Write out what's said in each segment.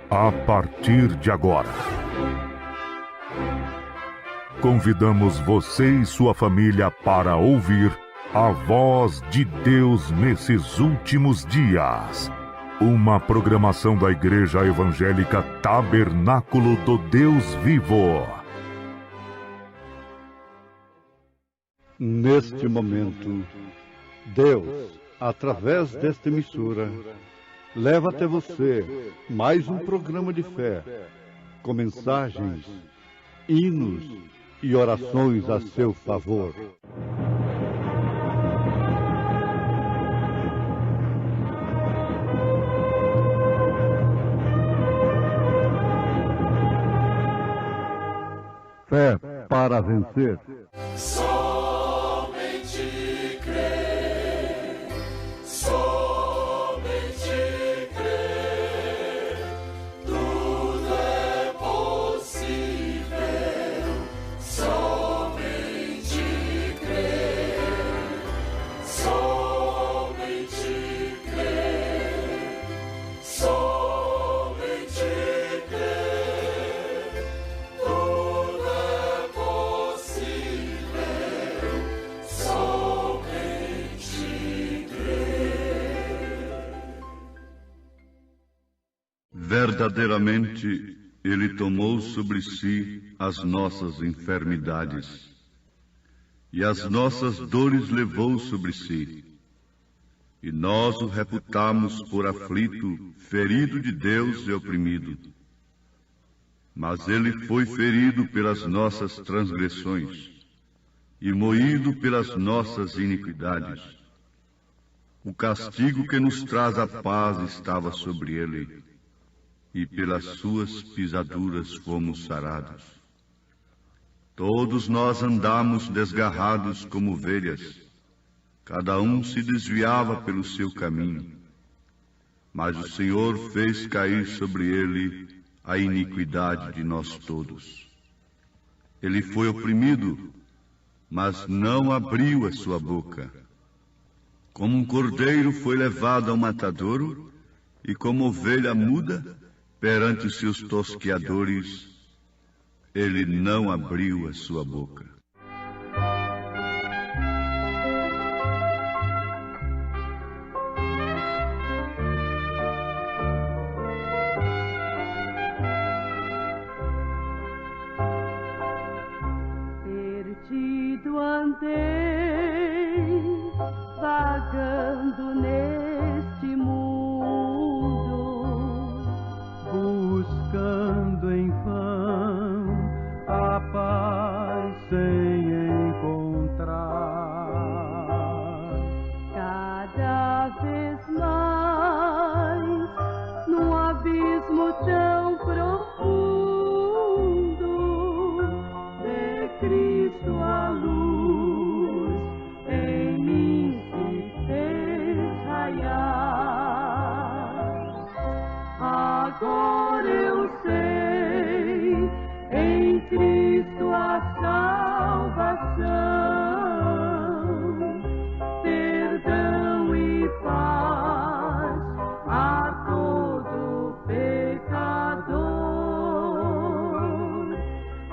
A partir de agora, convidamos você e sua família para ouvir a voz de Deus nesses últimos dias. Uma programação da Igreja Evangélica Tabernáculo do Deus Vivo. Neste momento, Deus, através desta emissora, leva até você mais um programa de fé, com mensagens, hinos e orações a seu favor. Fé para vencer. Somente crer, somente crer, tudo é possível. Somente crer, somente crer, somente crer, tudo é possível. Somente crer. Verdadeiramente, Ele tomou sobre si as nossas enfermidades e as nossas dores levou sobre si. E nós o reputamos por aflito, ferido de Deus e oprimido. Mas Ele foi ferido pelas nossas transgressões e moído pelas nossas iniquidades. O castigo que nos traz a paz estava sobre Ele, e pelas suas pisaduras fomos sarados. Todos nós andamos desgarrados como ovelhas, cada um se desviava pelo seu caminho, mas o Senhor fez cair sobre ele a iniquidade de nós todos. Ele foi oprimido, mas não abriu a sua boca. Como um cordeiro foi levado ao matadouro, e como ovelha muda perante os seus tosqueadores, ele não abriu a sua boca. Perdido andei, vagando neste mundo, buscando em vão a paz sem encontrar. Cada vez mais, num abismo tão profundo, de Cristo a luz em mim se fez raiar. Agora eu sei, em Cristo a salvação, perdão e paz a todo pecador.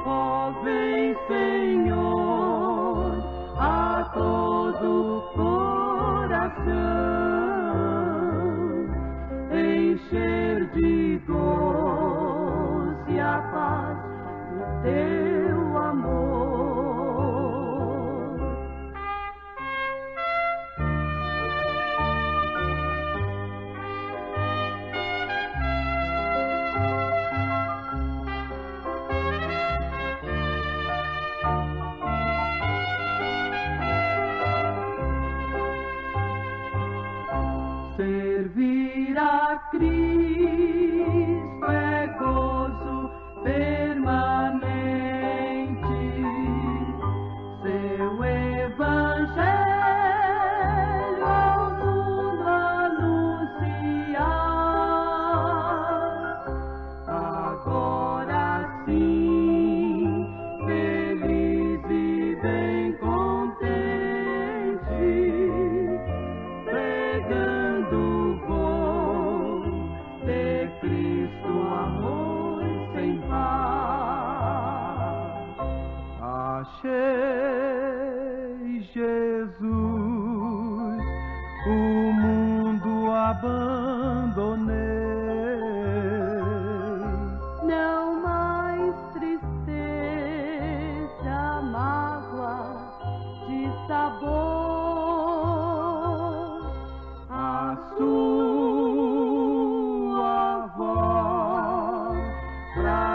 Ó, vem, Senhor, a todo coração, encher de gozo e a paz do teu amor. Servir a Cristo é gozo permanente.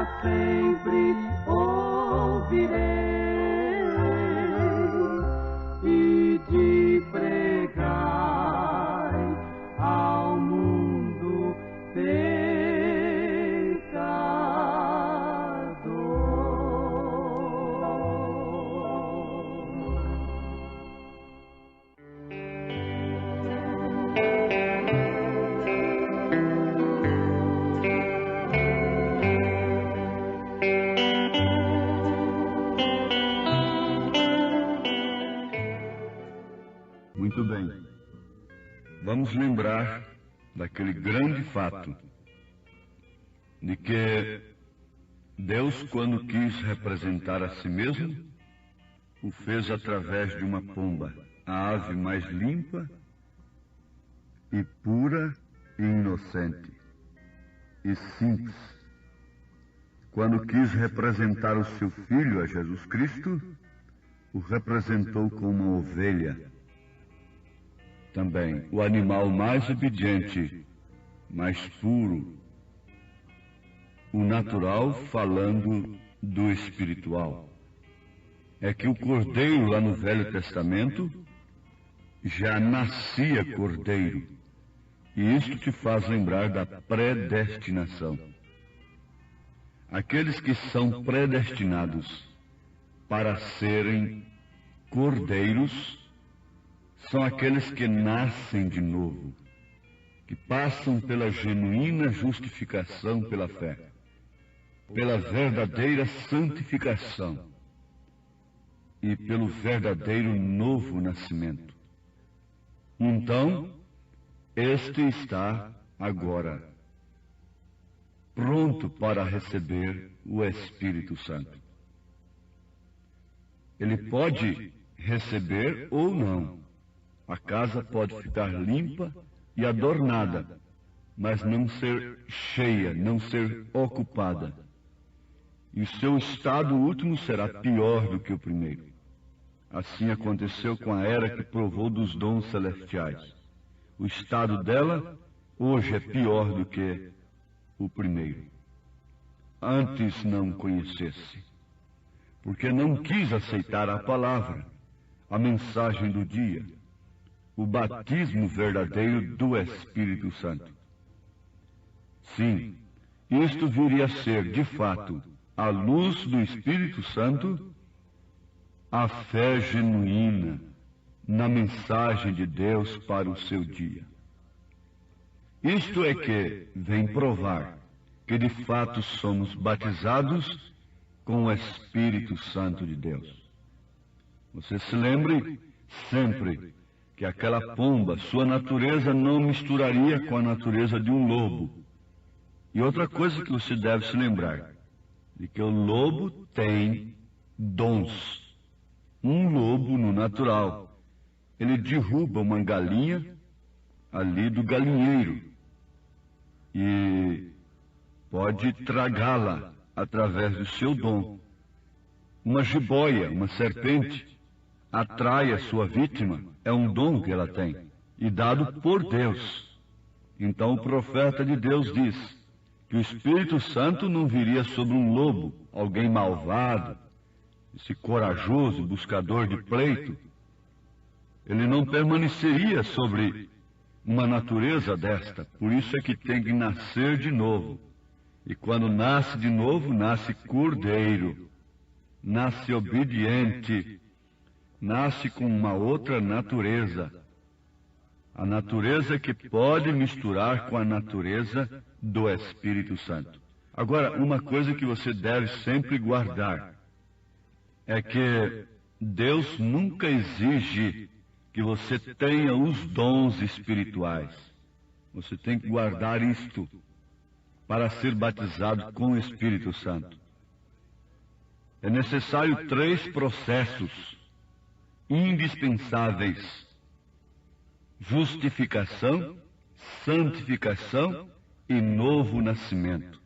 para sempre ouvirei e te pregai ao mundo Muito bem. Vamos lembrar daquele grande fato de que Deus, quando quis representar a si mesmo, o fez através de uma pomba, a ave mais limpa e pura e inocente e simples. Quando quis representar o seu filho, a Jesus Cristo, o representou como uma ovelha. Também o animal mais obediente, mais puro, o natural falando do espiritual. É que o cordeiro lá no Velho Testamento já nascia cordeiro. E isto te faz lembrar da predestinação. Aqueles que são predestinados para serem cordeiros são aqueles que nascem de novo, que passam pela genuína justificação pela fé, pela verdadeira santificação e pelo verdadeiro novo nascimento. Então, este está agora pronto para receber o Espírito Santo. Ele pode receber ou não. A casa pode ficar limpa e adornada, mas não ser cheia, não ser ocupada. E o seu estado último será pior do que o primeiro. Assim aconteceu com a era que provou dos dons celestiais. O estado dela hoje é pior do que o primeiro. Antes não conhecesse, porque não quis aceitar a palavra, a mensagem do dia, o batismo verdadeiro do Espírito Santo. Sim, isto viria a ser, de fato, à luz do Espírito Santo, a fé genuína na mensagem de Deus para o seu dia. Isto é que vem provar que de fato somos batizados com o Espírito Santo de Deus. Você se lembre sempre que aquela pomba, sua natureza não misturaria com a natureza de um lobo. E outra coisa que você deve se lembrar, de que o lobo tem dons. Um lobo no natural, ele derruba uma galinha ali do galinheiro e pode tragá-la através do seu dom. Uma jiboia, uma serpente, atrai a sua vítima, é um dom que ela tem, e dado por Deus. Então o profeta de Deus diz que o Espírito Santo não viria sobre um lobo, alguém malvado, esse corajoso buscador de pleito. Ele não permaneceria sobre uma natureza desta, por isso é que tem que nascer de novo. E quando nasce de novo, nasce cordeiro, nasce obediente, nasce com uma outra natureza. A natureza que pode misturar com a natureza do Espírito Santo. Agora, uma coisa que você deve sempre guardar é que Deus nunca exige que você tenha os dons espirituais. Você tem que guardar isto para ser batizado com o Espírito Santo. É necessário 3 processos indispensáveis: justificação, santificação e novo nascimento,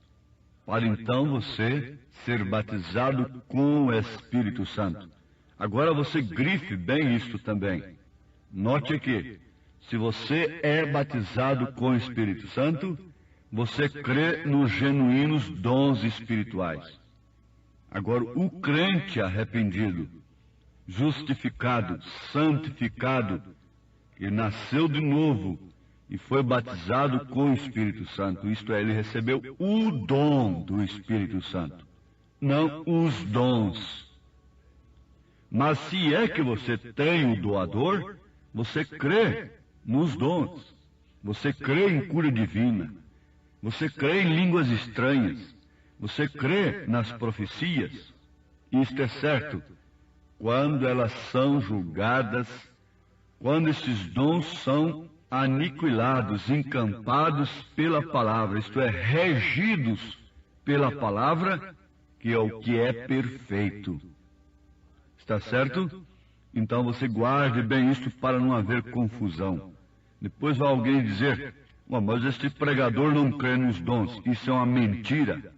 para então você ser batizado com o Espírito Santo. Agora você grife bem isto também. Note que, se você é batizado com o Espírito Santo, você crê nos genuínos dons espirituais. Agora, o crente arrependido, justificado, santificado, que nasceu de novo e foi batizado com o Espírito Santo, isto é, ele recebeu o dom do Espírito Santo, não os dons. Mas se é que você tem o doador, você crê nos dons, você crê em cura divina, você crê em línguas estranhas, você crê nas profecias. Isto é certo, quando elas são julgadas, quando esses dons são aniquilados, encampados pela palavra, isto é, regidos pela palavra, que é o que é perfeito. Está certo? Então você guarde bem isto para não haver confusão. Depois vai alguém dizer, mas este pregador não crê nos dons. Isso é uma mentira.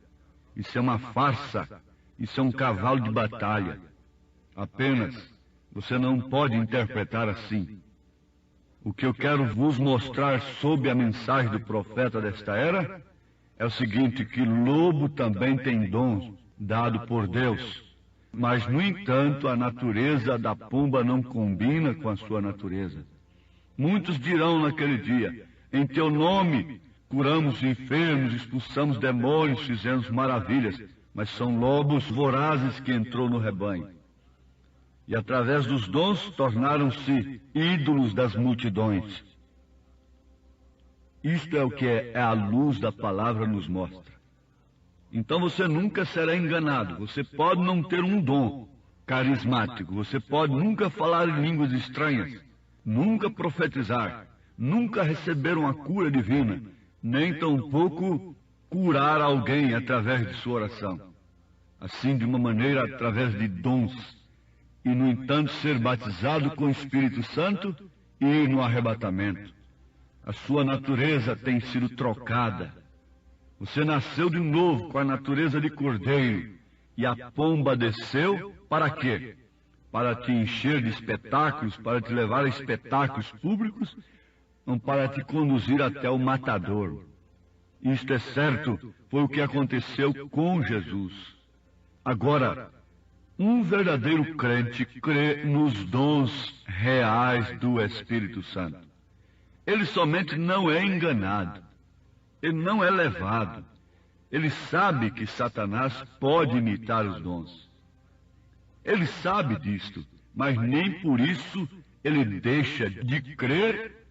Isso é uma farsa. Isso é um cavalo de batalha. Apenas, você não pode interpretar assim. O que eu quero vos mostrar sob a mensagem do profeta desta era é o seguinte, que lobo também tem dons dado por Deus. Mas, no entanto, a natureza da pomba não combina com a sua natureza. Muitos dirão naquele dia, em teu nome curamos enfermos, expulsamos demônios, fizemos maravilhas, mas são lobos vorazes que entrou no rebanho. E através dos dons tornaram-se ídolos das multidões. Isto é o que a luz da palavra nos mostra. Então você nunca será enganado. Você pode não ter um dom carismático, você pode nunca falar em línguas estranhas, nunca profetizar, nunca receber uma cura divina, nem tampouco curar alguém através de sua oração. Assim, de uma maneira, através de dons. E, no entanto, ser batizado com o Espírito Santo e ir no arrebatamento. A sua natureza tem sido trocada. Você nasceu de novo com a natureza de cordeiro, e a pomba desceu para quê? Para te encher de espetáculos, para te levar a espetáculos públicos, não para te conduzir até o matador. Isto é certo, foi o que aconteceu com Jesus. Agora, um verdadeiro crente crê nos dons reais do Espírito Santo. Ele somente não é enganado. Ele não é levado. Ele sabe que Satanás pode imitar os dons. Ele sabe disto, mas nem por isso ele deixa de crer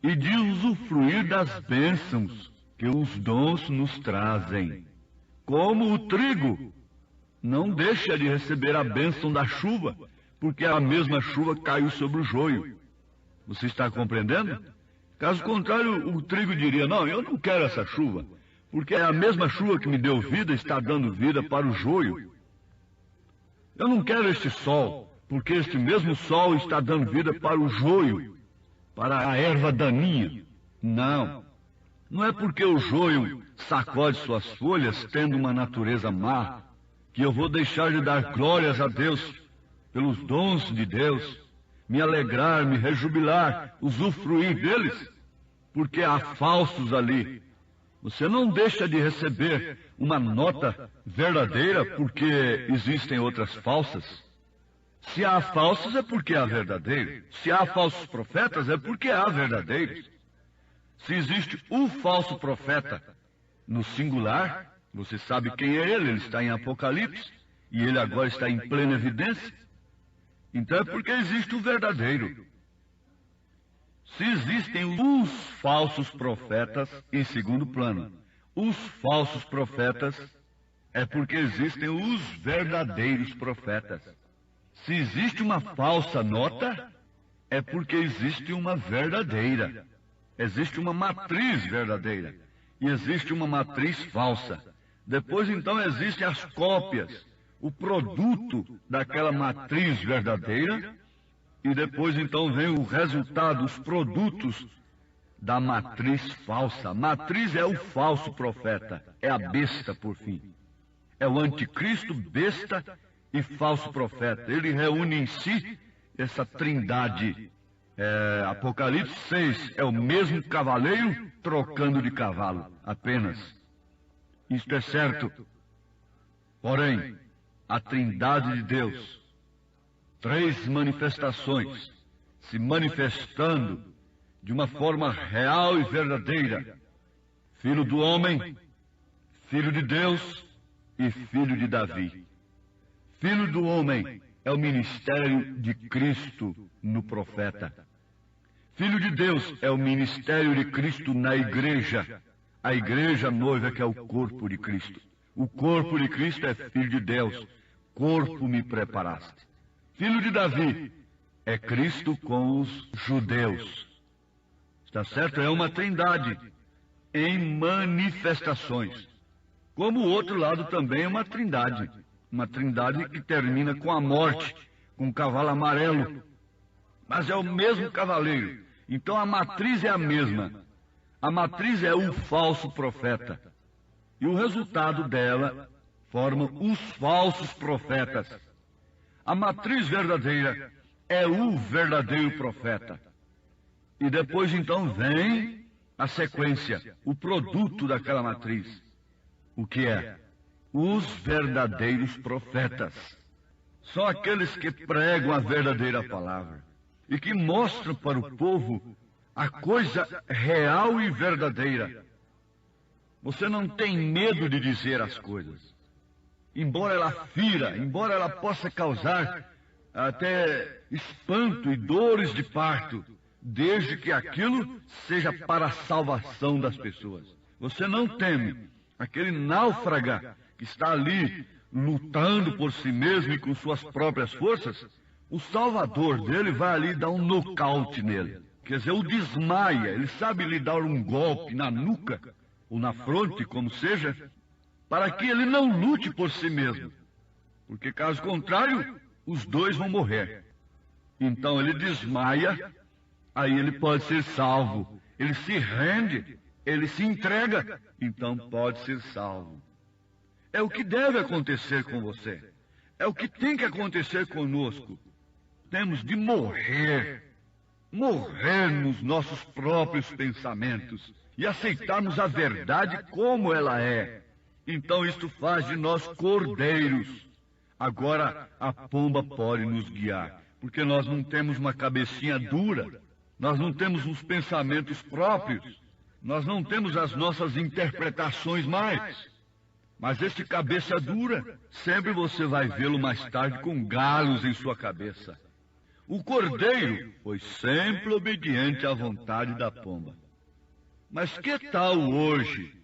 e de usufruir das bênçãos que os dons nos trazem. Como o trigo não deixa de receber a bênção da chuva, porque a mesma chuva caiu sobre o joio. Você está compreendendo? Caso contrário, o trigo diria, não, eu não quero essa chuva, porque a mesma chuva que me deu vida está dando vida para o joio. Eu não quero este sol, porque este mesmo sol está dando vida para o joio, para a erva daninha. Não, não é porque o joio sacode suas folhas, tendo uma natureza má, que eu vou deixar de dar glórias a Deus pelos dons de Deus, me alegrar, me rejubilar, usufruir deles, porque há falsos ali. Você não deixa de receber uma nota verdadeira porque existem outras falsas. Se há falsos é porque há verdadeiros. Se há falsos profetas é porque há verdadeiros. Se existe um falso profeta no singular, você sabe quem é ele está em Apocalipse, e ele agora está em plena evidência. Então é porque existe o verdadeiro. Se existem os falsos profetas, em segundo plano, os falsos profetas, é porque existem os verdadeiros profetas. Se existe uma falsa nota, é porque existe uma verdadeira. Existe uma matriz verdadeira e existe uma matriz falsa. Depois, então, existem as cópias, o produto daquela matriz verdadeira, e depois, então, vem o resultado, os produtos da matriz falsa. A matriz é o falso profeta, é a besta, por fim. É o anticristo, besta e falso profeta. Ele reúne em si essa trindade Apocalipse 6 é o mesmo cavaleiro trocando de cavalo, apenas. Isto é certo. Porém, a Trindade de Deus, 3 manifestações, se manifestando de uma forma real e verdadeira. Filho do homem, Filho de Deus e Filho de Davi. Filho do homem é o ministério de Cristo no profeta. Filho de Deus é o ministério de Cristo na igreja. A igreja noiva que é o corpo de Cristo. O corpo de Cristo é Filho de Deus. Corpo me preparaste. Filho de Davi é Cristo com os judeus. Está certo? É uma trindade em manifestações. Como o outro lado também é uma trindade. Uma trindade que termina com a morte, com o cavalo amarelo. Mas é o mesmo cavaleiro. Então a matriz é a mesma. A matriz é o falso profeta. E o resultado dela forma os falsos profetas. A matriz verdadeira é o verdadeiro profeta. E depois então vem a sequência, o produto daquela matriz. O que é? Os verdadeiros profetas. São aqueles que pregam a verdadeira palavra e que mostram para o povo a coisa real e verdadeira. Você não tem medo de dizer as coisas. Embora ela fira, embora ela possa causar até espanto e dores de parto, desde que aquilo seja para a salvação das pessoas. Você não teme aquele náufrago que está ali lutando por si mesmo e com suas próprias forças. O salvador dele vai ali dar um nocaute nele. Quer dizer, o desmaia. Ele sabe lhe dar um golpe na nuca ou na fronte, como seja, para que ele não lute por si mesmo. Porque caso contrário, os dois vão morrer. Então ele desmaia, aí ele pode ser salvo. Ele se rende, ele se entrega, então pode ser salvo. É o que deve acontecer com você. É o que tem que acontecer conosco. Temos de morrer nos nossos próprios pensamentos e aceitarmos a verdade como ela é. Então isto faz de nós cordeiros. Agora a pomba pode nos guiar, porque nós não temos uma cabecinha dura, nós não temos uns pensamentos próprios, nós não temos as nossas interpretações mais. Mas este cabeça dura, sempre você vai vê-lo mais tarde com galhos em sua cabeça. O cordeiro foi sempre obediente à vontade da pomba. Mas que tal hoje,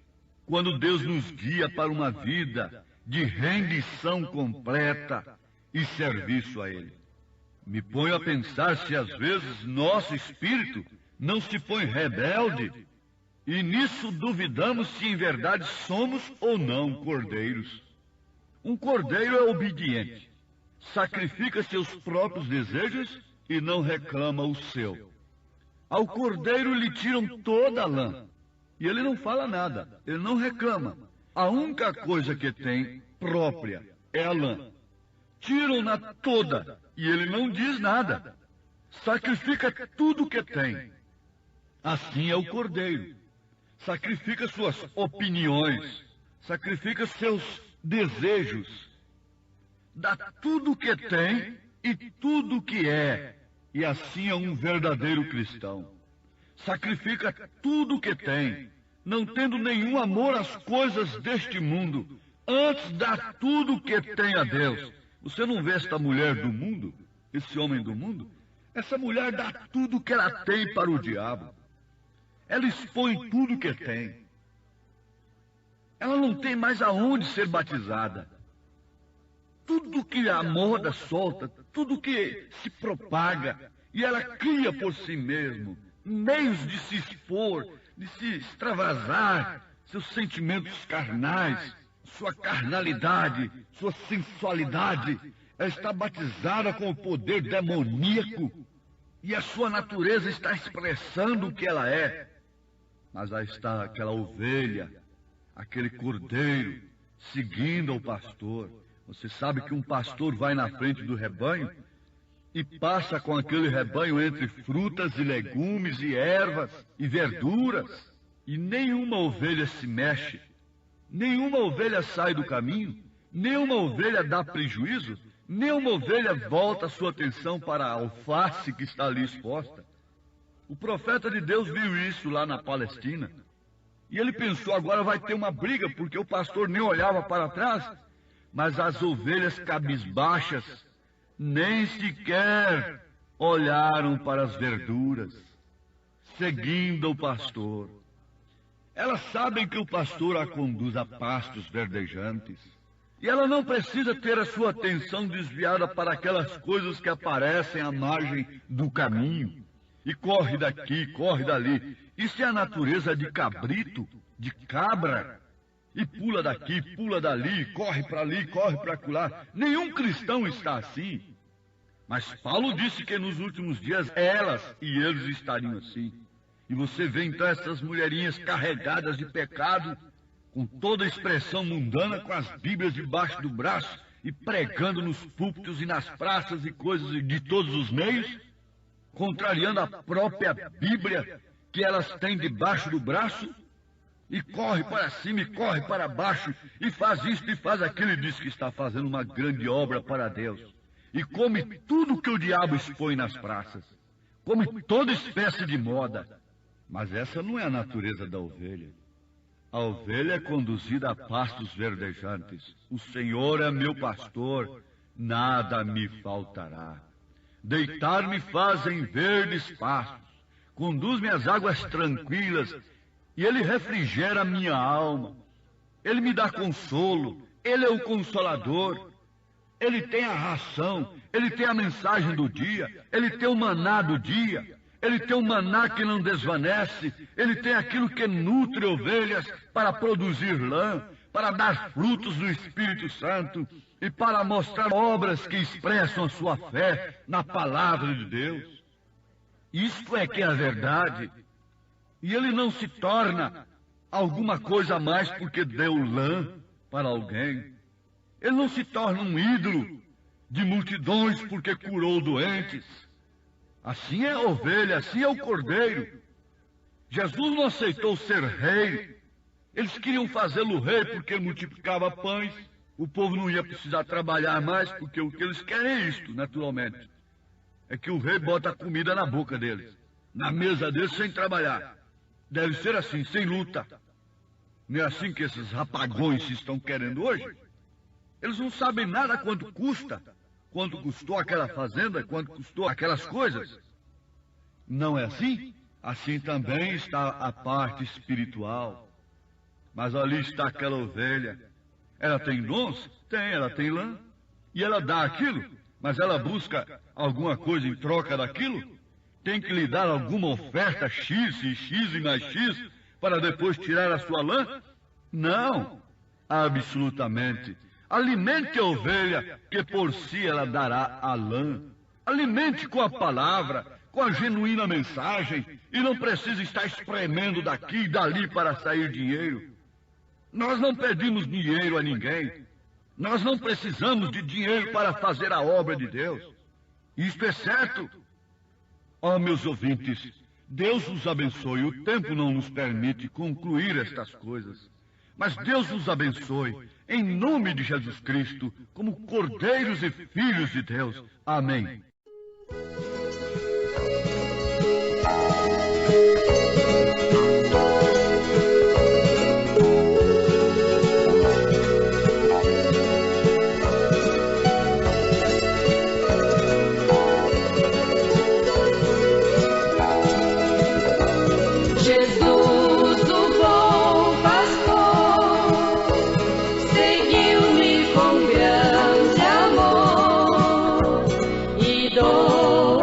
quando Deus nos guia para uma vida de rendição completa e serviço a Ele? Me ponho a pensar se às vezes nosso espírito não se põe rebelde, e nisso duvidamos se em verdade somos ou não cordeiros. Um cordeiro é obediente, sacrifica seus próprios desejos e não reclama o seu. Ao cordeiro lhe tiram toda a lã, e ele não fala nada, ele não reclama. A única coisa que tem própria é a lã. Tiram-na toda, e ele não diz nada. Sacrifica tudo o que tem. Assim é o cordeiro. Sacrifica suas opiniões, sacrifica seus desejos, dá tudo o que tem e tudo o que é, e assim é um verdadeiro cristão. Sacrifica tudo o que tem, não tendo nenhum amor às coisas deste mundo, antes dá tudo o que tem a Deus. Você não vê esta mulher do mundo, esse homem do mundo? Essa mulher dá tudo o que ela tem para o diabo. Ela expõe tudo o que tem. Ela não tem mais aonde ser batizada. Tudo que a moda solta, tudo que se propaga, e ela cria por si mesmo meios de se expor, de se extravasar seus sentimentos carnais, sua carnalidade, sua sensualidade. Ela está batizada com o poder demoníaco, e a sua natureza está expressando o que ela é. Mas aí está aquela ovelha, aquele cordeiro, seguindo o pastor. Você sabe que um pastor vai na frente do rebanho e passa com aquele rebanho entre frutas e legumes e ervas e verduras, e nenhuma ovelha se mexe, nenhuma ovelha sai do caminho, nenhuma ovelha dá prejuízo, nenhuma ovelha volta a sua atenção para a alface que está ali exposta. O profeta de Deus viu isso lá na Palestina, e ele pensou, agora vai ter uma briga, porque o pastor nem olhava para trás, mas as ovelhas cabisbaixas nem sequer olharam para as verduras, seguindo o pastor. Elas sabem que o pastor a conduz a pastos verdejantes, e ela não precisa ter a sua atenção desviada para aquelas coisas que aparecem à margem do caminho, e corre daqui, corre dali. Isso é a natureza de cabrito, de cabra, e pula daqui, pula dali, corre para ali, corre para acolá. Nenhum cristão está assim. Mas Paulo disse que nos últimos dias elas e eles estariam assim. E você vê então essas mulherinhas carregadas de pecado, com toda a expressão mundana, com as Bíblias debaixo do braço e pregando nos púlpitos e nas praças e coisas de todos os meios, contrariando a própria Bíblia que elas têm debaixo do braço, e corre para cima e corre para baixo, e faz isto e faz aquilo, e diz que está fazendo uma grande obra para Deus, e come tudo que o diabo expõe nas praças, come toda espécie de moda. Mas essa não é a natureza da ovelha. A ovelha é conduzida a pastos verdejantes. O Senhor é meu pastor, nada me faltará. Deitar-me faz em verdes pastos, conduz-me às águas tranquilas, e Ele refrigera a minha alma. Ele me dá consolo, Ele é o Consolador. Ele tem a ração, Ele tem a mensagem do dia, Ele tem o maná do dia, Ele tem o maná que não desvanece, Ele tem aquilo que nutre ovelhas para produzir lã, para dar frutos do Espírito Santo e para mostrar obras que expressam a sua fé na palavra de Deus. Isto é que é a verdade. E Ele não se torna alguma coisa a mais porque deu lã para alguém. Ele não se torna um ídolo de multidões porque curou doentes. Assim é a ovelha, assim é o cordeiro. Jesus não aceitou ser rei. Eles queriam fazê-lo rei porque ele multiplicava pães. O povo não ia precisar trabalhar mais, porque o que eles querem é isto, naturalmente. É que o rei bota a comida na boca deles, na mesa deles, sem trabalhar. Deve ser assim, sem luta. Não é assim que esses rapagões estão querendo hoje? Eles não sabem nada quanto custa, quanto custou aquela fazenda, quanto custou aquelas coisas. Não é assim? Assim também está a parte espiritual. Mas ali está aquela ovelha. Ela tem dons? Tem, ela tem lã. E ela dá aquilo, mas ela busca alguma coisa em troca daquilo? Tem que lhe dar alguma oferta X e X e mais X para depois tirar a sua lã? Não, absolutamente. Alimente a ovelha, que por si ela dará a lã. Alimente com a palavra, com a genuína mensagem, e não precisa estar espremendo daqui e dali para sair dinheiro. Nós não pedimos dinheiro a ninguém. Nós não precisamos de dinheiro para fazer a obra de Deus. Isto é certo. Ó, meus ouvintes, Deus nos abençoe. O tempo não nos permite concluir estas coisas. Mas Deus nos abençoe, em nome de Jesus Cristo, como cordeiros e filhos de Deus. Amém. Seguiu-me com grande amor e dou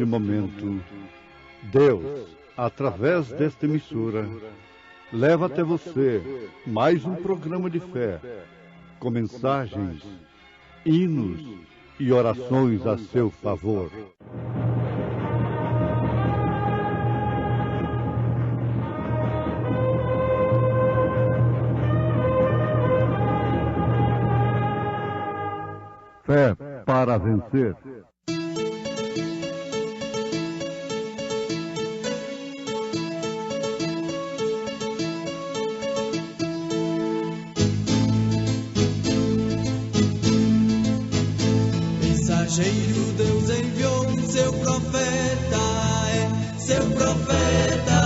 neste momento, Deus, através desta emissora, leva até você mais um programa de fé, com mensagens, hinos e orações a seu favor. Fé para vencer. Mensageiro Deus enviou seu profeta, seu profeta.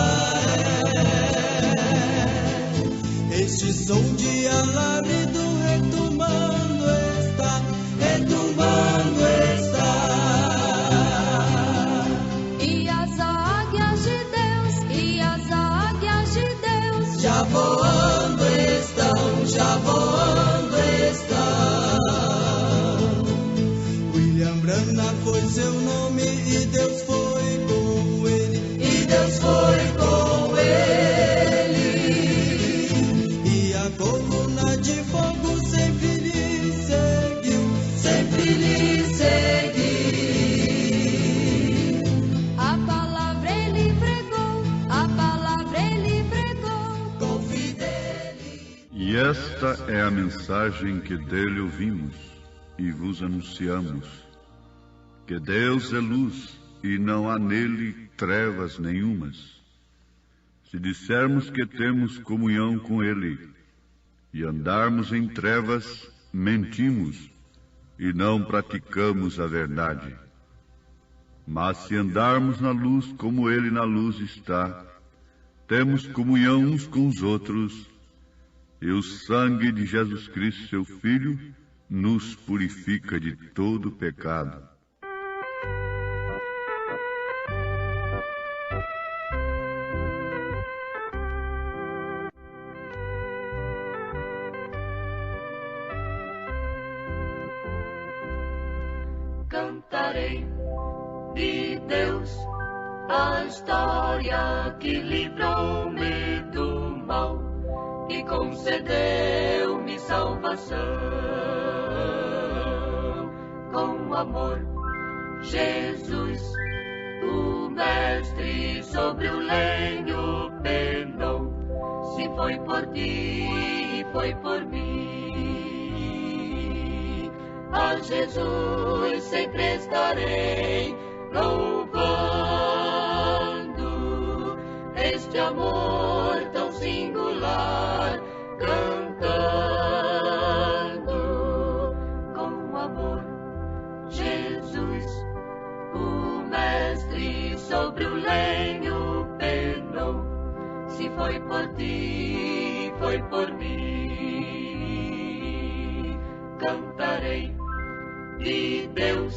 Este som de alarme do retomando está, retomando está. E as águias de Deus, Já voando estão, já voando estão. William Branham foi seu nome e Deus foi com ele, e Deus foi com ele. E a coluna de fogo sempre lhe seguiu, sempre lhe seguiu. a palavra ele pregou, Confie nele. E esta é a mensagem que dele ouvimos e vos anunciamos: que Deus é luz e não há nele trevas nenhumas. Se dissermos que temos comunhão com ele e andarmos em trevas, mentimos e não praticamos a verdade. Mas se andarmos na luz como ele na luz está, temos comunhão uns com os outros, e o sangue de Jesus Cristo, seu Filho, nos purifica de todo pecado. Cantarei de Deus a história que livrou-me do mal e concedeu-me salvação. Com amor, Jesus, o Mestre, sobre o lenho penou. Se foi por ti, foi por mim. A Jesus sempre estarei louvando este amor tão singular, cantando com amor. Jesus, o Mestre, sobre o lenho penou. Se foi por ti, foi por mim. Cantarei de Deus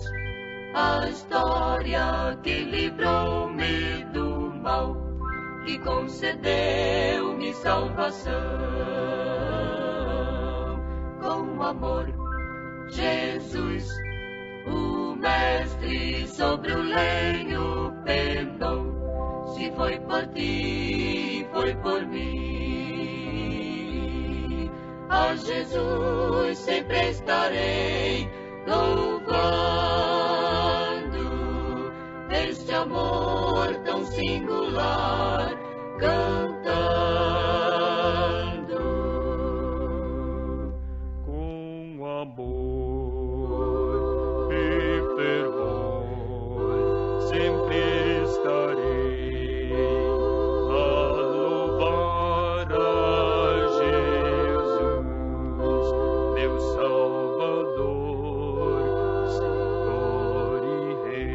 a história que livrou-me do mal e concedeu-me salvação. Com amor, Jesus, o Mestre, sobre o lenho penou. Se foi por ti, foi por mim. A Jesus sempre estarei louvando este amor tão singular, cantando com amor e fervor sempre estarei a louvar a Jesus, meu Salvador, Senhor e Rei.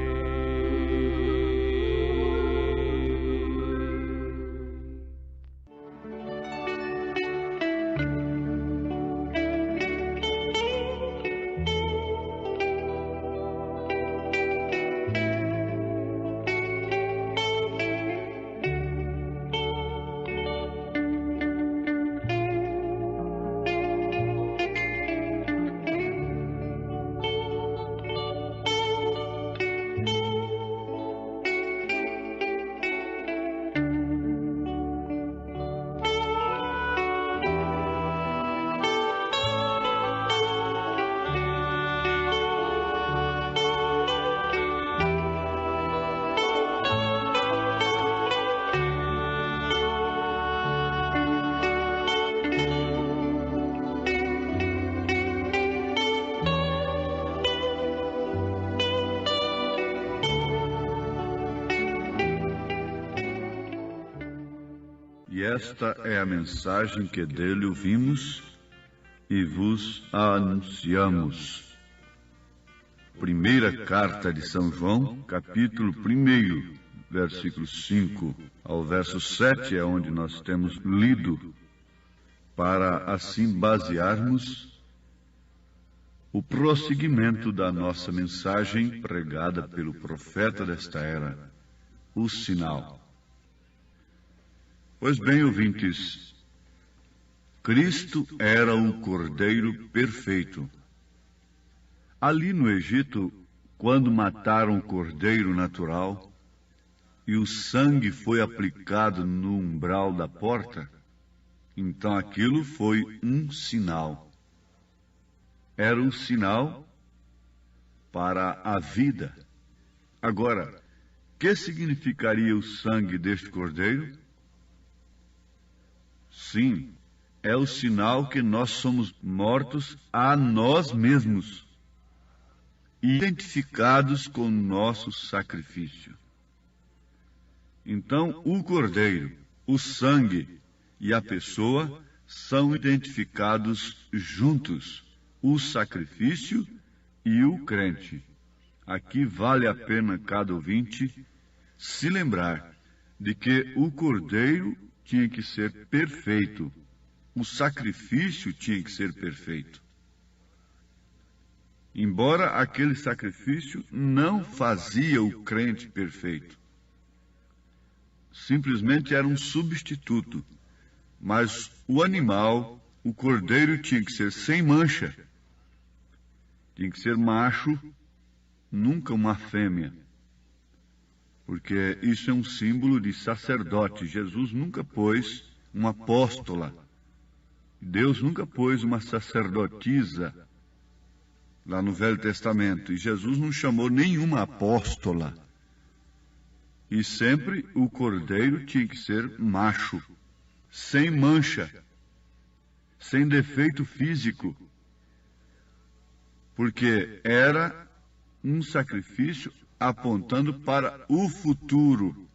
esta é a mensagem que dele ouvimos e vos a anunciamos. Primeira carta de São João, capítulo 1, versículo 5 ao verso 7 é onde nós temos lido, para assim basearmos o prosseguimento da nossa mensagem pregada pelo profeta desta era, o sinal. Pois bem, ouvintes, Cristo era o Cordeiro perfeito. Ali no Egito, quando mataram o cordeiro natural e o sangue foi aplicado no umbral da porta, então aquilo foi um sinal. Era um sinal para a vida. Agora, que significaria o sangue deste cordeiro? Sim, é o sinal que nós somos mortos a nós mesmos, identificados com o nosso sacrifício. Então, o cordeiro, o sangue e a pessoa são identificados juntos, o sacrifício e o crente. Aqui vale a pena cada ouvinte se lembrar de que o cordeiro tinha que ser perfeito, o sacrifício tinha que ser perfeito. Embora aquele sacrifício não fazia o crente perfeito, simplesmente era um substituto, mas o animal, o cordeiro, tinha que ser sem mancha, tinha que ser macho, nunca uma fêmea, porque isso é um símbolo de sacerdote. Jesus nunca pôs uma apóstola, Deus nunca pôs uma sacerdotisa lá no Velho Testamento, e Jesus não chamou nenhuma apóstola. E sempre o cordeiro tinha que ser macho, sem mancha, sem defeito físico, porque era um sacrifício apontando para o futuro.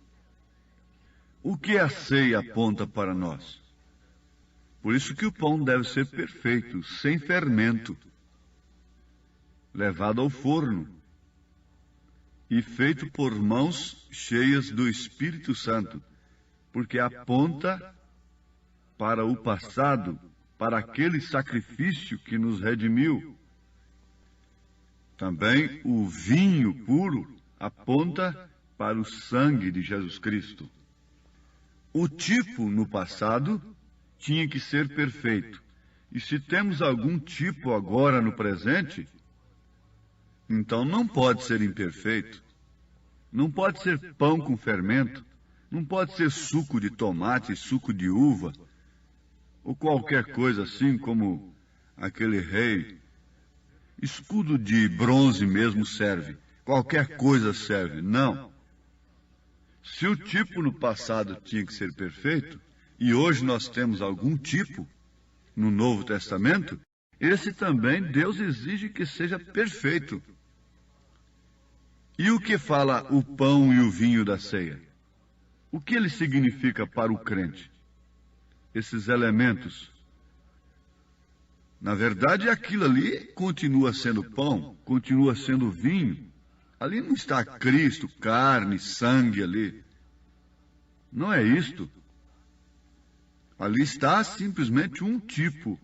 O que a ceia aponta para nós? Por isso que o pão deve ser perfeito, sem fermento, levado ao forno e feito por mãos cheias do Espírito Santo, porque aponta para o passado, para aquele sacrifício que nos redimiu. Também o vinho puro aponta para o sangue de Jesus Cristo. O tipo no passado tinha que ser perfeito. E se temos algum tipo agora no presente, então não pode ser imperfeito. Não pode ser pão com fermento. Não pode ser suco de tomate, suco de uva, ou qualquer coisa assim como aquele rei. Escudo de bronze mesmo serve. Qualquer coisa serve. Não. Se o tipo no passado tinha que ser perfeito, e hoje nós temos algum tipo no Novo Testamento, esse também Deus exige que seja perfeito. E o que fala o pão e o vinho da ceia? O que ele significa para o crente? Esses elementos. Na verdade, aquilo ali continua sendo pão, continua sendo vinho. Ali não está Cristo, carne, sangue ali. Não é isto. Ali está simplesmente um tipo.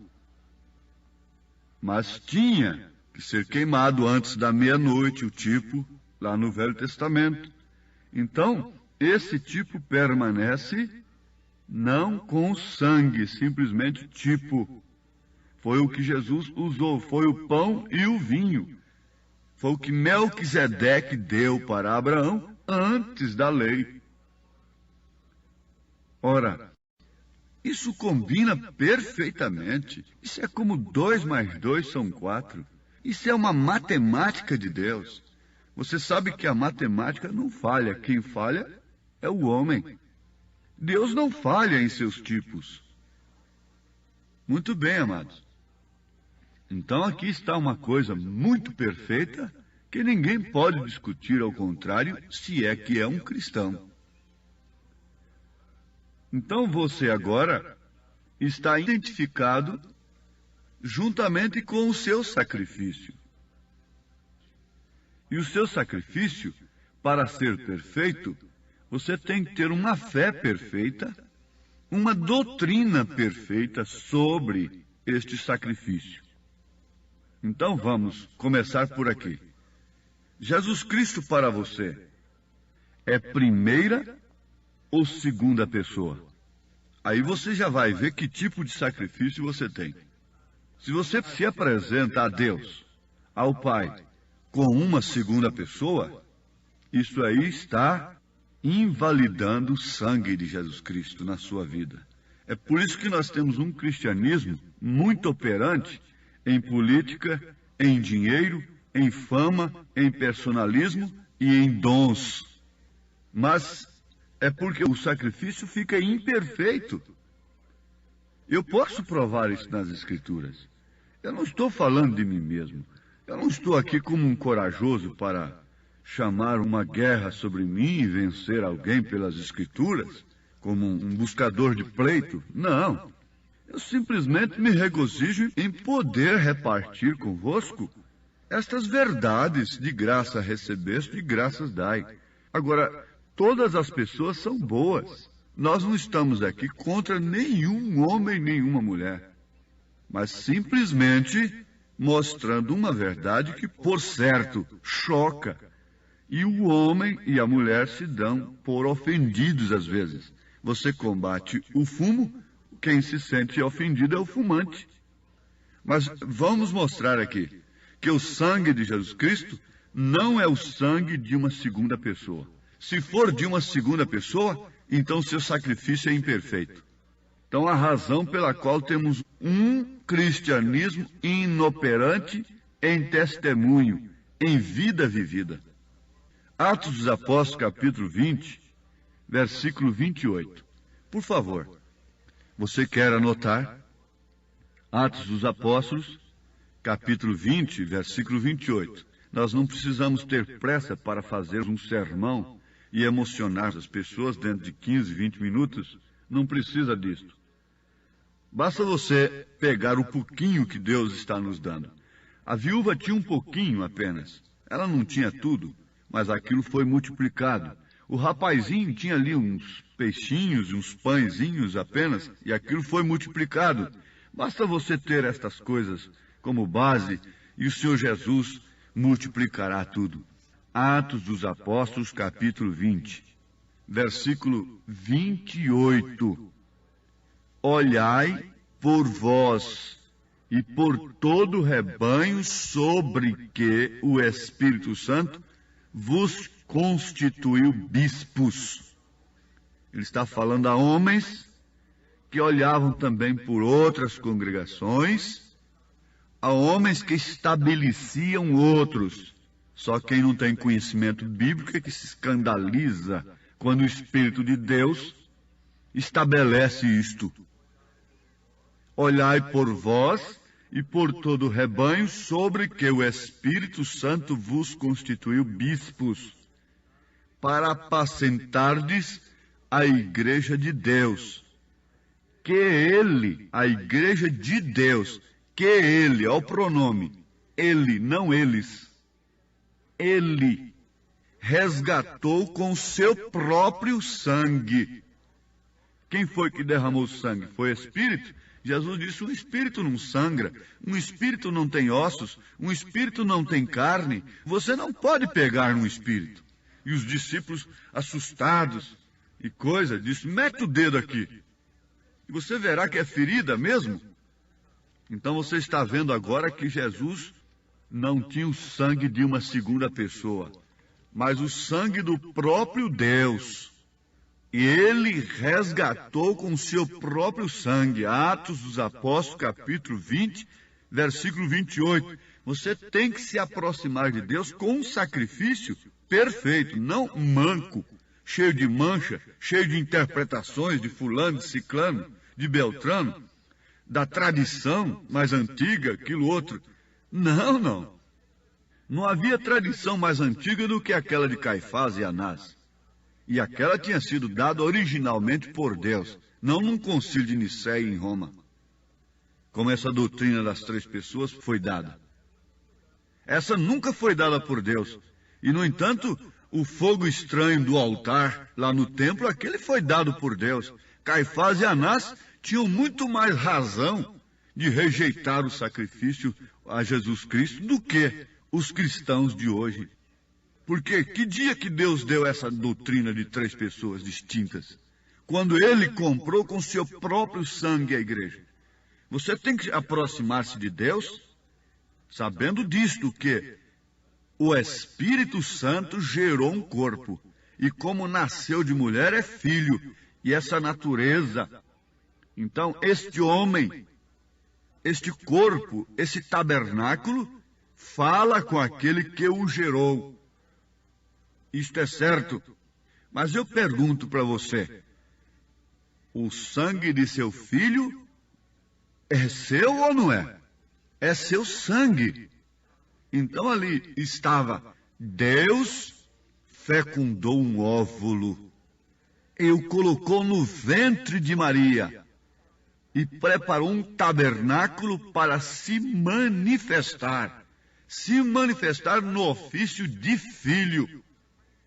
Mas tinha que ser queimado antes da meia-noite, o tipo, lá no Velho Testamento. Então, esse tipo permanece não com sangue, simplesmente tipo. Foi o que Jesus usou, foi o pão e o vinho. Foi o que Melquisedeque deu para Abraão antes da lei. Ora, isso combina perfeitamente. Isso é como 2 mais 2 são 4. Isso é uma matemática de Deus. Você sabe que a matemática não falha. Quem falha é o homem. Deus não falha em seus tipos. Muito bem, amados. Então aqui está uma coisa muito perfeita que ninguém pode discutir, ao contrário, se é que é um cristão. Então você agora está identificado juntamente com o seu sacrifício. E o seu sacrifício, para ser perfeito, você tem que ter uma fé perfeita, uma doutrina perfeita sobre este sacrifício. Então vamos começar por aqui. Jesus Cristo para você é primeira ou segunda pessoa? Aí você já vai ver que tipo de sacrifício você tem. Se você se apresenta a Deus, ao Pai, com uma segunda pessoa, isso aí está invalidando o sangue de Jesus Cristo na sua vida. É por isso que nós temos um cristianismo muito operante em política, em dinheiro, em fama, em personalismo e em dons. Mas é porque o sacrifício fica imperfeito. Eu posso provar isso nas Escrituras. Eu não estou falando de mim mesmo. Eu não estou aqui como um corajoso para chamar uma guerra sobre mim e vencer alguém pelas Escrituras, como um buscador de pleito. Não. Eu simplesmente me regozijo em poder repartir convosco estas verdades. De graça recebeste, de graças dai. Agora, todas as pessoas são boas. Nós não estamos aqui contra nenhum homem, nenhuma mulher, mas simplesmente mostrando uma verdade que, por certo, choca. E o homem e a mulher se dão por ofendidos às vezes. Você combate o fumo, quem se sente ofendido é o fumante. Mas vamos mostrar aqui que o sangue de Jesus Cristo não é o sangue de uma segunda pessoa. Se for de uma segunda pessoa, então seu sacrifício é imperfeito. Então a razão pela qual temos um cristianismo inoperante em testemunho, em vida vivida. Atos dos Apóstolos, capítulo 20, versículo 28. Por favor, você quer anotar? Atos dos Apóstolos, capítulo 20, versículo 28. Nós não precisamos ter pressa para fazer um sermão e emocionar as pessoas dentro de 15, 20 minutos. Não precisa disso. Basta você pegar o pouquinho que Deus está nos dando. A viúva tinha um pouquinho apenas. Ela não tinha tudo, mas aquilo foi multiplicado. O rapazinho tinha ali uns peixinhos, uns pãezinhos apenas, e aquilo foi multiplicado. Basta você ter estas coisas como base, e o Senhor Jesus multiplicará tudo. Atos dos Apóstolos, capítulo 20, versículo 28. Olhai por vós e por todo o rebanho sobre que o Espírito Santo vos constituiu bispos. Ele está falando a homens que olhavam também por outras congregações, a homens que estabeleciam outros. Só quem não tem conhecimento bíblico é que se escandaliza quando o Espírito de Deus estabelece isto. Olhai por vós e por todo o rebanho sobre que o Espírito Santo vos constituiu bispos, para apacentardes a igreja de Deus, que ele, a igreja de Deus, que ele, ó o pronome, ele, não eles, ele resgatou com seu próprio sangue. Quem foi que derramou o sangue? Foi o Espírito? Jesus disse, um espírito não sangra, um espírito não tem ossos, um espírito não tem carne. Você não pode pegar num espírito. E os discípulos, assustados e coisa, disse, mete o dedo aqui. E você verá que é ferida mesmo. Então você está vendo agora que Jesus não tinha o sangue de uma segunda pessoa, mas o sangue do próprio Deus. E ele resgatou com o seu próprio sangue. Atos dos Apóstolos, capítulo 20, versículo 28. Você tem que se aproximar de Deus com um sacrifício perfeito, não manco, cheio de mancha, cheio de interpretações de fulano, de ciclano, de beltrano, da tradição mais antiga, aquilo outro. Não, não. Não havia tradição mais antiga do que aquela de Caifás e Anás. E aquela tinha sido dada originalmente por Deus, não num concílio de Nicéia em Roma, como essa doutrina das 3 pessoas foi dada. Essa nunca foi dada por Deus. E, no entanto, o fogo estranho do altar, lá no templo, aquele foi dado por Deus. Caifás e Anás tinham muito mais razão de rejeitar o sacrifício a Jesus Cristo do que os cristãos de hoje. Porque que dia que Deus deu essa doutrina de 3 pessoas distintas? Quando Ele comprou com seu próprio sangue a igreja. Você tem que aproximar-se de Deus sabendo disto, que o Espírito Santo gerou um corpo. E como nasceu de mulher é filho. E essa natureza. Então, este homem, este corpo, esse tabernáculo, fala com aquele que o gerou. Isto é certo. Mas eu pergunto para você, o sangue de seu filho é seu ou não é? É seu sangue. Então ali estava, Deus fecundou um óvulo e o colocou no ventre de Maria e preparou um tabernáculo para se manifestar no ofício de filho,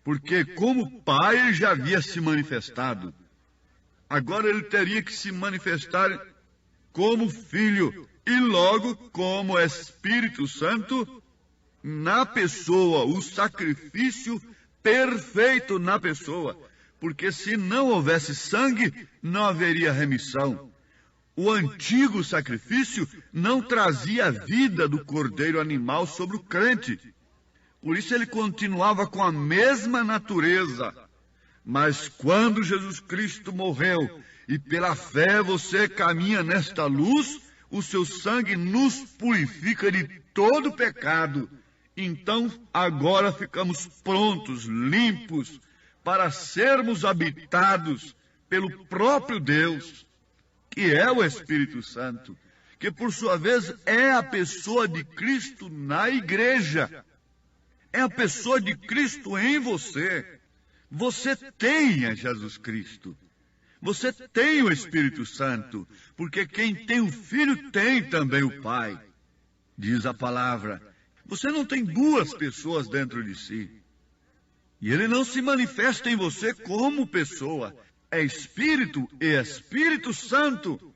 porque como pai ele já havia se manifestado. Agora ele teria que se manifestar como filho e logo como Espírito Santo na pessoa, o sacrifício perfeito na pessoa, porque se não houvesse sangue, não haveria remissão. O antigo sacrifício não trazia a vida do cordeiro animal sobre o crente, por isso ele continuava com a mesma natureza. Mas quando Jesus Cristo morreu e pela fé você caminha nesta luz, o seu sangue nos purifica de todo pecado. Então, agora ficamos prontos, limpos, para sermos habitados pelo próprio Deus, que é o Espírito Santo, que por sua vez é a pessoa de Cristo na igreja. É a pessoa de Cristo em você. Você tem a Jesus Cristo. Você tem o Espírito Santo, porque quem tem o Filho tem também o Pai. Diz a palavra. Você não tem 2 pessoas dentro de si. E ele não se manifesta em você como pessoa. É Espírito e Espírito Santo.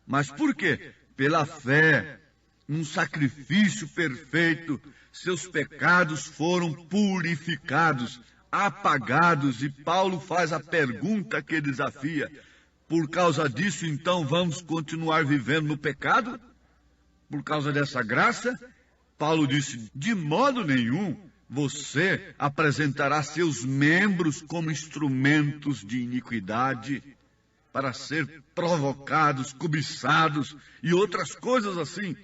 Mas por quê? Pela fé, um sacrifício perfeito, seus pecados foram purificados, apagados, e Paulo faz a pergunta que desafia: por causa disso, então, vamos continuar vivendo no pecado? Por causa dessa graça? Paulo disse, de modo nenhum. Você apresentará seus membros como instrumentos de iniquidade para ser provocados, cobiçados e outras coisas assim.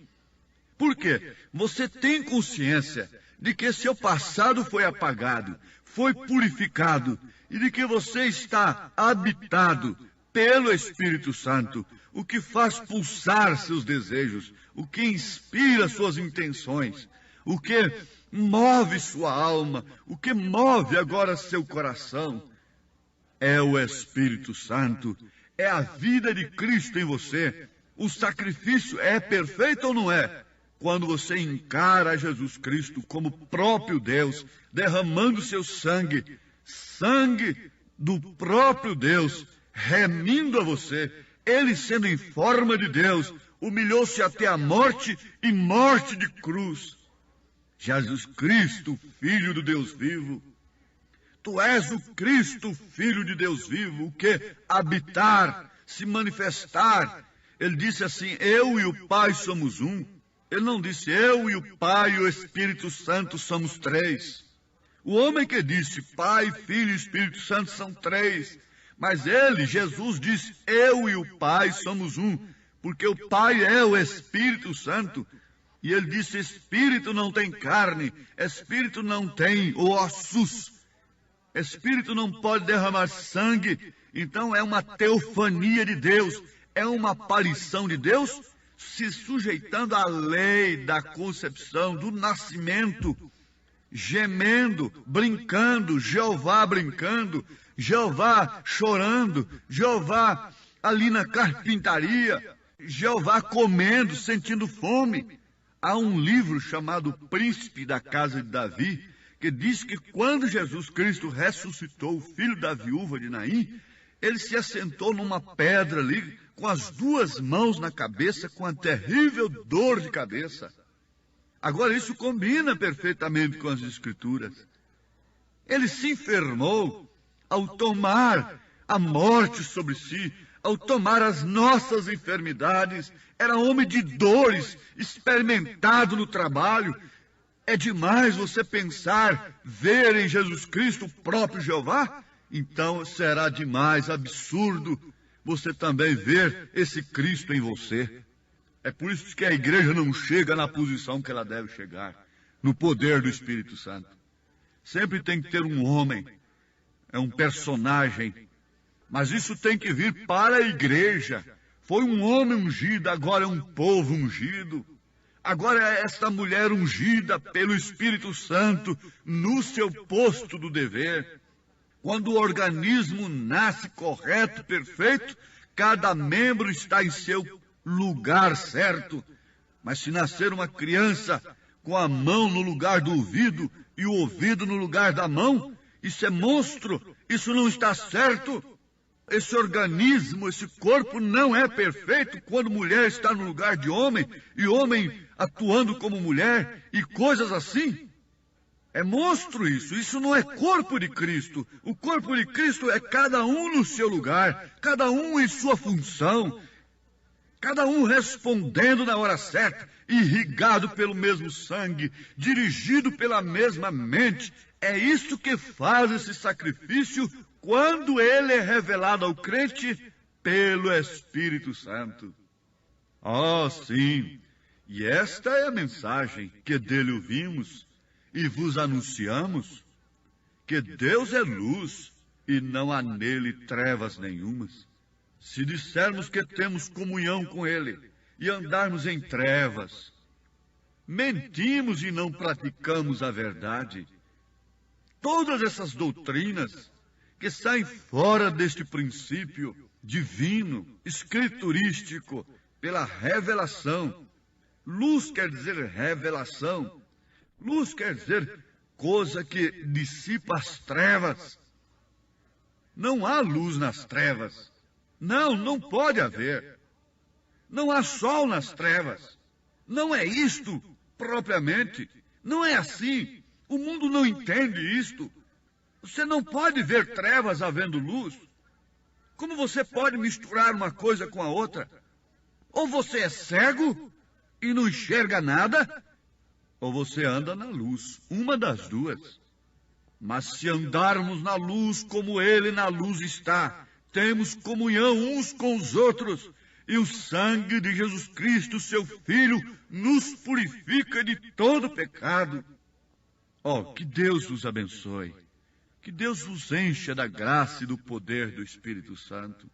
Por quê? Você tem consciência de que seu passado foi apagado, foi purificado e de que você está habitado pelo Espírito Santo, o que faz pulsar seus desejos, o que inspira suas intenções, o que move sua alma, o que move agora seu coração. É o Espírito Santo, é a vida de Cristo em você. O sacrifício é perfeito ou não é? Quando você encara Jesus Cristo como próprio Deus, derramando seu sangue, sangue do próprio Deus, remindo a você, ele sendo em forma de Deus, humilhou-se até a morte e morte de cruz. Jesus Cristo, Filho do Deus vivo. Tu és o Cristo, Filho de Deus vivo, o que? Habitar, se manifestar. Ele disse assim, eu e o Pai somos um. Ele não disse, eu e o Pai e o Espírito Santo somos 3. O homem que disse, Pai, Filho e Espírito Santo são 3. Mas ele, Jesus, disse, eu e o Pai somos um. Porque o Pai é o Espírito Santo. E ele disse, Espírito não tem carne, Espírito não tem ossos, Espírito não pode derramar sangue. Então é uma teofania de Deus, é uma aparição de Deus se sujeitando à lei da concepção, do nascimento. gemendo, brincando, Jeová brincando, Jeová chorando, Jeová ali na carpintaria, Jeová comendo, sentindo fome. Há um livro chamado Príncipe da Casa de Davi, que diz que quando Jesus Cristo ressuscitou o filho da viúva de Naim, ele se assentou numa pedra ali, com as duas mãos na cabeça, com a terrível dor de cabeça. Agora, isso combina perfeitamente com as Escrituras. Ele se enfermou ao tomar a morte sobre si, ao tomar as nossas enfermidades. Era homem de dores, experimentado no trabalho. É demais você pensar, ver em Jesus Cristo o próprio Jeová? Então será demais, absurdo, você também ver esse Cristo em você. É por isso que a igreja não chega na posição que ela deve chegar, no poder do Espírito Santo. Sempre tem que ter um homem, é um personagem, mas isso tem que vir para a igreja. Foi um homem ungido, agora é um povo ungido. Agora é esta mulher ungida pelo Espírito Santo no seu posto do dever. Quando o organismo nasce correto, perfeito, cada membro está em seu lugar certo. Mas se nascer uma criança com a mão no lugar do ouvido e o ouvido no lugar da mão, isso é monstro, isso não está certo. Esse organismo, esse corpo não é perfeito quando mulher está no lugar de homem e homem atuando como mulher e coisas assim. É monstro isso não é corpo de Cristo. O corpo de Cristo é cada um no seu lugar, cada um em sua função, cada um respondendo na hora certa, irrigado pelo mesmo sangue, dirigido pela mesma mente. É isso que faz esse sacrifício quando ele é revelado ao crente pelo Espírito Santo. Oh, sim, e esta é a mensagem que dele ouvimos e vos anunciamos, que Deus é luz e não há nele trevas nenhumas. Se dissermos que temos comunhão com ele e andarmos em trevas, mentimos e não praticamos a verdade. Todas essas doutrinas que saem fora deste princípio divino, escriturístico, pela revelação. Luz quer dizer revelação. Luz quer dizer coisa que dissipa as trevas. Não há luz nas trevas. Não pode haver. Não há sol nas trevas. Não é isto propriamente. Não é assim. O mundo não entende isto. Você não pode ver trevas havendo luz. Como você pode misturar uma coisa com a outra? Ou você é cego e não enxerga nada, ou você anda na luz, uma das duas. Mas se andarmos na luz como ele na luz está, temos comunhão uns com os outros, e o sangue de Jesus Cristo, seu Filho, nos purifica de todo pecado. Oh, que Deus vos abençoe. Que Deus vos encha da graça e do poder do Espírito Santo.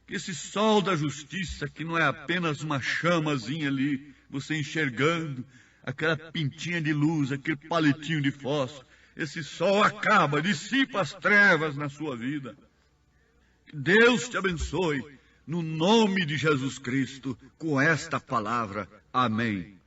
Que esse sol da justiça, que não é apenas uma chamazinha ali, você enxergando, aquela pintinha de luz, aquele palitinho de fósforo, esse sol acaba, dissipa as trevas na sua vida. Que Deus te abençoe, no nome de Jesus Cristo, com esta palavra. Amém.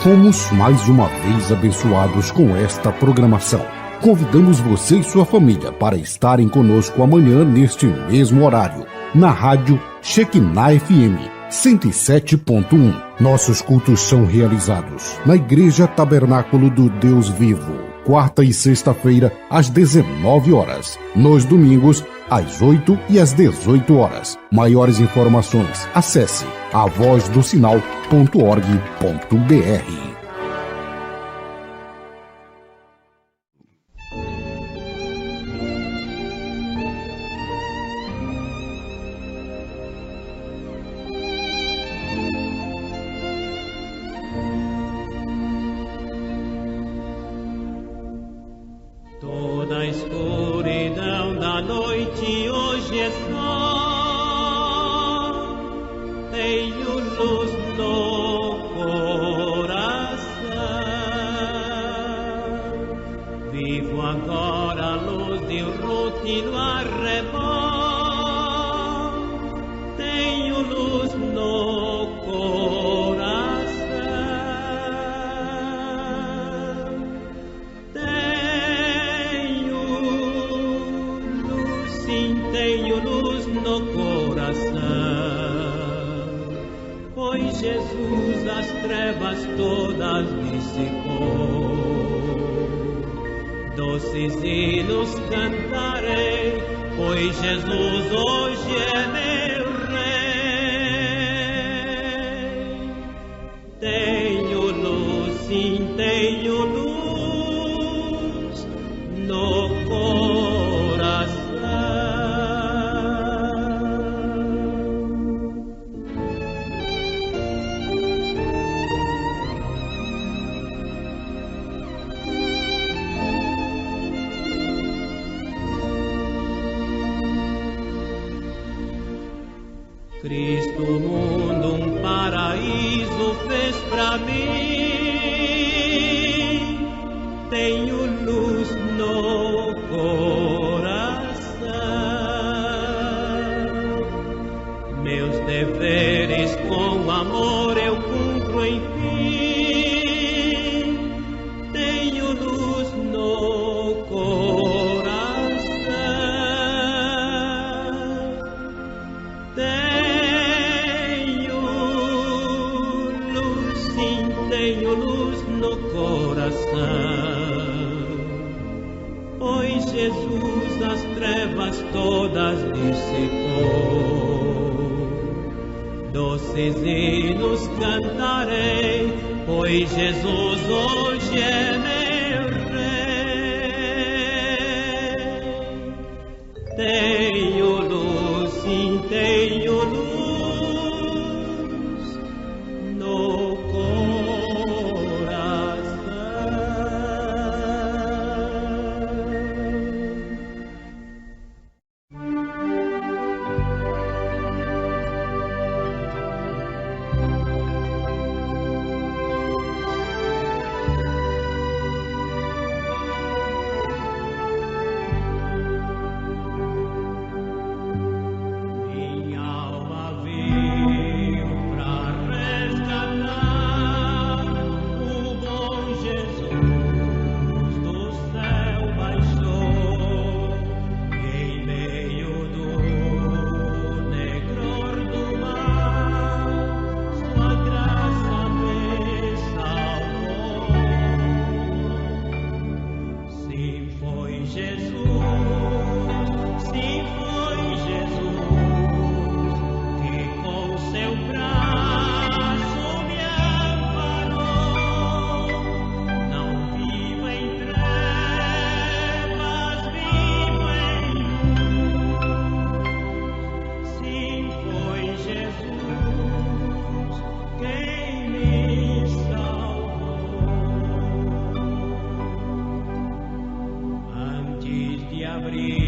Fomos mais uma vez abençoados com esta programação. Convidamos você e sua família para estarem conosco amanhã neste mesmo horário, na rádio Shekinah FM 107.1. Nossos cultos são realizados na Igreja Tabernáculo do Deus Vivo, quarta e sexta-feira, às 19 horas. Nos domingos, às 8 e às 18 horas. Maiores informações, acesse avozdosinal.org.br. Toda a escuridão da noite hoje é sol, tenho luz no coração. trevas todas dissipou. Doces hinos cantarei, pois Jesus hoje é meu Rei. Tenho luz, sim, tenho luz no coração. Cristo, o mundo, um paraíso fez pra mim. Tenho luz no coração. Meus deveres com amor eu cumpro enfim. Tenho luz no coração. Tenho luz no coração, pois Jesus as trevas todas dissipou. Doces hinos cantarei, pois Jesus hoje é meu Rei. Tenho luz, sim, tenho luz no coração. Abrir